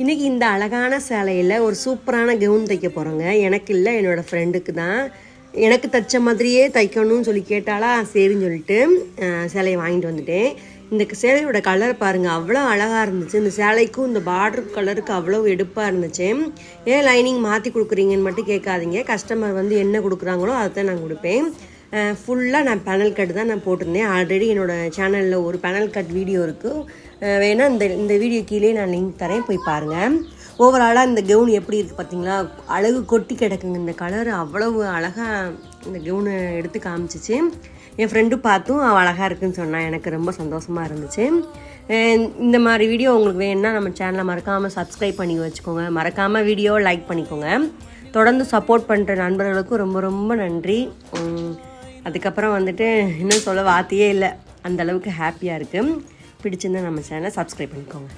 இன்றைக்கி இந்த அழகான சேலையில் ஒரு சூப்பரான கவுன் தைக்க போகிறோங்க. எனக்கு இல்லை, என்னோடய ஃப்ரெண்டுக்கு தான். எனக்கு தைச்ச மாதிரியே தைக்கணும்னு சொல்லி கேட்டாலா, சரின்னு சொல்லிட்டு சேலையை வாங்கிட்டு வந்துட்டேன். இந்த சேலையோட கலர் பாருங்கள், அவ்வளோ அழகாக இருந்துச்சு. இந்த சேலைக்கும் இந்த பார்டர் கலருக்கு அவ்வளோ எடுப்பாக இருந்துச்சு. ஏன் லைனிங் மாற்றி கொடுக்குறீங்கன்னு மட்டும் கேட்காதீங்க. கஸ்டமர் வந்து என்ன கொடுக்குறாங்களோ அதை தான் நான் கொடுப்பேன். ஃபுல்லாக நான் பேனல் கட் தான் நான் போட்டிருந்தேன். ஆல்ரெடி என்னோடய சேனலில் ஒரு பேனல் கட் வீடியோ இருக்குது. வேணால் இந்த வீடியோ கீழே நான் லிங்க் தரேன், போய் பாருங்கள். ஓவராலாக இந்த கவுன் எப்படி இருக்குது பார்த்தீங்களா? அழகு கொட்டி கிடக்குங்க. இந்த கலர் அவ்வளவு அழகாக இந்த கவுனை எடுத்து காமிச்சிச்சு. என் ஃப்ரெண்டு பார்த்தும் அவள் அழகாக இருக்குதுன்னு சொன்னான். எனக்கு ரொம்ப சந்தோஷமாக இருந்துச்சு. இந்த மாதிரி வீடியோ உங்களுக்கு வேணும்னா நம்ம சேனலை மறக்காமல் சப்ஸ்கிரைப் பண்ணி வச்சுக்கோங்க. மறக்காமல் வீடியோவை லைக் பண்ணிக்கோங்க. தொடர்ந்து சப்போர்ட் பண்ணுற நண்பர்களுக்கும் ரொம்ப ரொம்ப நன்றி. அதுக்கப்புறம் வந்துட்டு இன்னும் சொல்ல வார்த்தையே இல்லை, அந்தளவுக்கு ஹாப்பியாக இருக்குது. பிடிச்சிருந்தா நம்ம சேனலை சப்ஸ்கிரைப் பண்ணிக்கோங்க.